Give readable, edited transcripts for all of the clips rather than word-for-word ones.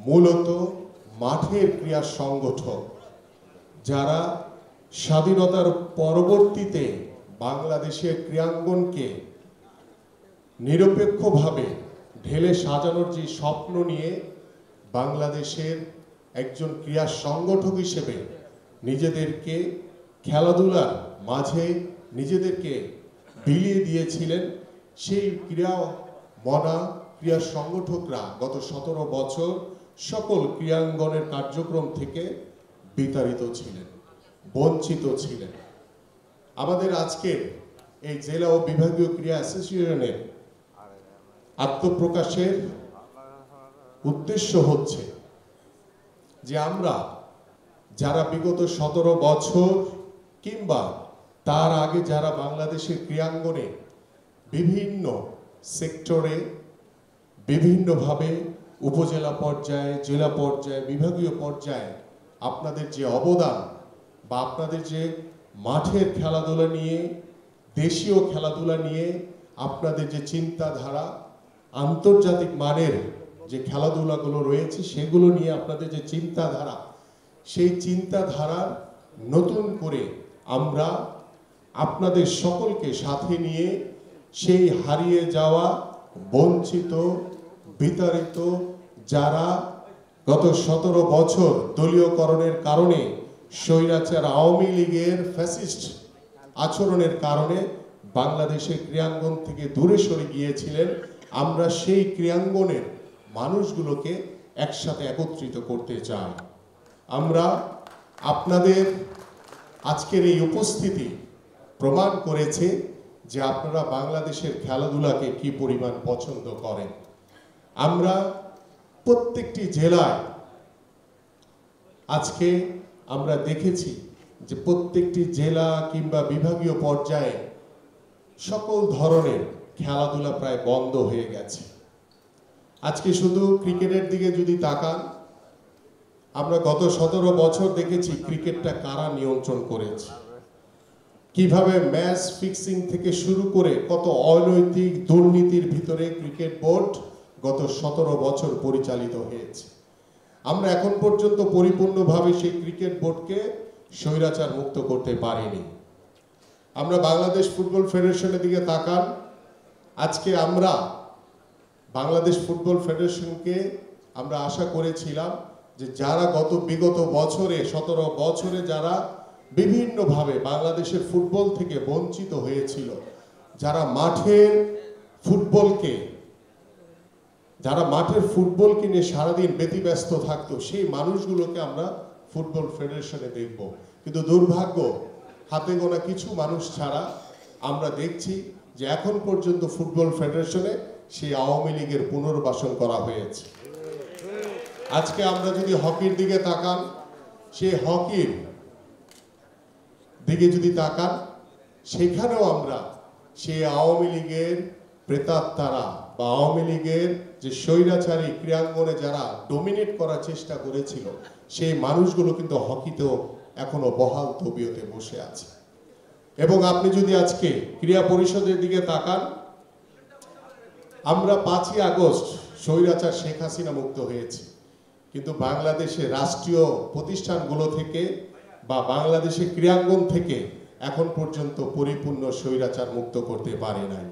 মূলত মাঠের ক্রীড়া সংগঠক, যারা স্বাধীনতার পরবর্তীতে বাংলাদেশের ক্রীড়াঙ্গনকে নিরপেক্ষভাবে ঢেলে সাজানোর যে স্বপ্ন নিয়ে বাংলাদেশের একজন ক্রীড়া সংগঠক হিসেবে নিজেদেরকে খেলাধুলার মাঝে নিজেদেরকে বিলিয়ে দিয়েছিলেন, সেই ক্রীড়া সংগঠকরা গত 17 বছর সকল ক্রীড়াঙ্গনের কার্যক্রম থেকে বিতাড়িত ছিলেন, বঞ্চিত ছিলেন। আমাদের আজকের এই জেলা ও বিভাগীয় ক্রীড়া অ্যাসোসিয়েশনের আত্মপ্রকাশের উদ্দেশ্য হচ্ছে যে আমরা যারা বিগত 17 বছর কিংবা তার আগে যারা বাংলাদেশের ক্রীড়াঙ্গনে বিভিন্ন সেক্টরে বিভিন্নভাবে উপজেলা পর্যায়ে, জেলা পর্যায়ে, বিভাগীয় পর্যায়ে আপনাদের যে অবদান বা আপনাদের যে মাঠের খেলাধুলা নিয়ে, দেশীয় খেলাধুলা নিয়ে আপনাদের যে চিন্তাধারা, আন্তর্জাতিক মানের যে খেলাধুলাগুলো রয়েছে সেগুলো নিয়ে আপনাদের যে চিন্তাধারা, সেই চিন্তাধারার নতুন করে আমরা আপনাদের সকলকে সাথে নিয়ে সেই হারিয়ে যাওয়া, বঞ্চিত, বিতাড়িত, যারা গত 17 বছর দলীয়করণের কারণে, স্বৈরাচার আওয়ামী লীগের ফ্যাসিস্ট আচরণের কারণে বাংলাদেশের ক্রীড়াঙ্গন থেকে দূরে সরে গিয়েছিলেন, আমরা সেই ক্রীড়াঙ্গনের মানুষগুলোকে একসাথে একত্রিত করতে চাই। আমরা আপনাদের আজকের এই উপস্থিতি প্রমাণ করেছে যে আপনারা বাংলাদেশের খেলাধুলাকে কি পরিমাণ পছন্দ করেন। আমরা প্রত্যেকটি জেলায় আজকে আমরা দেখেছি যে প্রত্যেকটি জেলা কিংবা বিভাগীয় পর্যায়ে সকল ধরনের খেলাধুলা প্রায় বন্ধ হয়ে গেছে। আজকে শুধু ক্রিকেটের দিকে যদি তাকান, আমরা গত 17 বছর দেখেছি ক্রিকেটটা কারা নিয়ন্ত্রণ করেছে, কিভাবে ম্যাচ ফিক্সিং থেকে শুরু করে কত অনৈতিক দুর্নীতির ভিতরে ক্রিকেট বোর্ড গত 17 বছর পরিচালিত হয়েছে। আমরা এখন পর্যন্ত পরিপূর্ণভাবে সেই ক্রিকেট বোর্ডকে স্বৈরাচার মুক্ত করতে পারিনি। আমরা বাংলাদেশ ফুটবল ফেডারেশনের দিকে তাকান, আজকে আমরা বাংলাদেশ ফুটবল ফেডারেশনকে আমরা আশা করেছিলাম যে যারা বিগত বছরে 17 বছরে যারা বিভিন্নভাবে বাংলাদেশের ফুটবল থেকে বঞ্চিত হয়েছিল, যারা মাঠের ফুটবলকে নিয়ে সারাদিন ব্যতিব্যস্ত থাকতো, সেই মানুষগুলোকে আমরা ফুটবল ফেডারেশনে দেখব। কিন্তু দুর্ভাগ্য, হাতে গোনা কিছু মানুষ ছাড়া আমরা দেখছি যে এখন পর্যন্ত ফুটবল ফেডারেশনে সেই আওয়ামী লীগের পুনর্বাসন করা হয়েছে। আজকে আমরা যদি হকির দিকে তাকান, সেই হকির দিকে যদি তাকান, সেখানেও আমরা সেই আওয়ামী লীগের প্রেতাত্মারা বা আওয়ামী লীগের যে স্বৈরাচারী ক্রীড়াঙ্গনে যারা ডোমিনেট করার চেষ্টা করেছিল, সেই মানুষগুলো কিন্তু হকিতেও এখনো বহাল তবিয়তে বসে আছে। এবং আপনি যদি আজকে ক্রীড়া পরিষদের দিকে তাকান, আমরা 5ই আগস্ট স্বৈরাচার শেখ হাসিনা মুক্ত হয়েছে, কিন্তু বাংলাদেশের রাষ্ট্রীয় প্রতিষ্ঠানগুলো থেকে বা বাংলাদেশের ক্রীড়াঙ্গন থেকে এখন পর্যন্ত পরিপূর্ণ স্বৈরাচার মুক্ত করতে পারে নাই।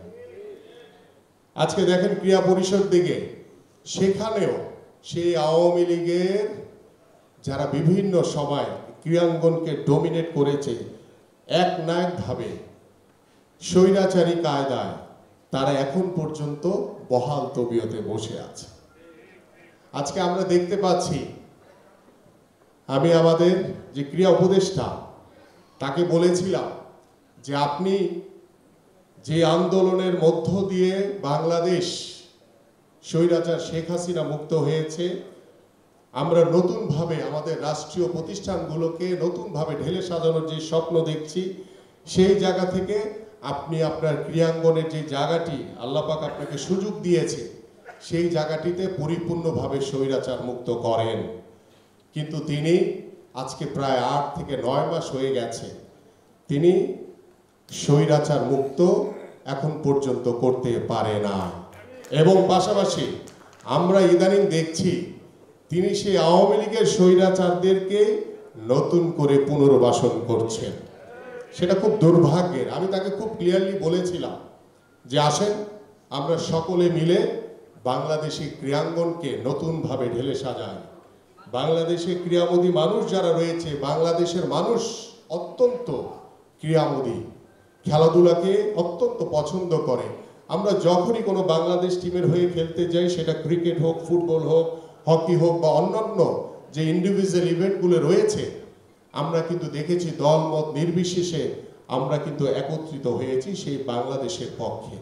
আজকে দেখেন ক্রীড়া পরিষদ দিকে, সেখানেও সেই আওয়ামী লীগের যারা বিভিন্ন সময় ক্রীড়াঙ্গনকে ডোমিনেট করেছে, একনায়কভাবে স্বৈরাচারী কায়দায় তারা এখন পর্যন্ত বহাল তবিয়তে বসে আছে। আজকে আমরা দেখতে পাচ্ছি, আমি আমাদের যে ক্রীড়া উপদেষ্টা তাকে বলেছিলাম যে আপনি যে আন্দোলনের মধ্য দিয়ে বাংলাদেশ স্বৈরাচার শেখ হাসিনা মুক্ত হয়েছে, আমরা নতুনভাবে আমাদের রাষ্ট্রীয় প্রতিষ্ঠানগুলোকে নতুনভাবে ঢেলে সাজানোর যে স্বপ্ন দেখছি, সেই জায়গা থেকে আপনি আপনার ক্রীড়াঙ্গনের যে জায়গাটি আল্লাহ পাক আপনাকে সুযোগ দিয়েছে, সেই জায়গাটিতে পরিপূর্ণভাবে স্বৈরাচার মুক্ত করেন। কিন্তু তিনি আজকে প্রায় 8 থেকে 9 মাস হয়ে গেছে, তিনি স্বৈরাচার মুক্ত এখন পর্যন্ত করতে পারে না। এবং পাশাপাশি আমরা ইদানিং দেখছি তিনি সেই আওয়ামী লীগের স্বৈরাচারদেরকে নতুন করে পুনর্বাসন করছেন। সেটা খুব দুর্ভাগ্যের। আমি তাকে খুব ক্লিয়ারলি বলেছিলাম যে আসেন আমরা সকলে মিলে বাংলাদেশি ক্রীড়াঙ্গনকে নতুনভাবে ঢেলে সাজাই। বাংলাদেশে ক্রীড়ামোদী মানুষ যারা রয়েছে, বাংলাদেশের মানুষ অত্যন্ত ক্রীড়ামোদী, খেলাধুলাকে অত্যন্ত পছন্দ করে। আমরা যখনই কোনো বাংলাদেশ টিমের হয়ে খেলতে যাই, সেটা ক্রিকেট হোক, ফুটবল হোক, হকি হোক বা অন্যান্য যে ইন্ডিভিজুয়াল ইভেন্টগুলো রয়েছে, আমরা কিন্তু দেখেছি দল মত নির্বিশেষে আমরা কিন্তু একত্রিত হয়েছি সেই বাংলাদেশের পক্ষে।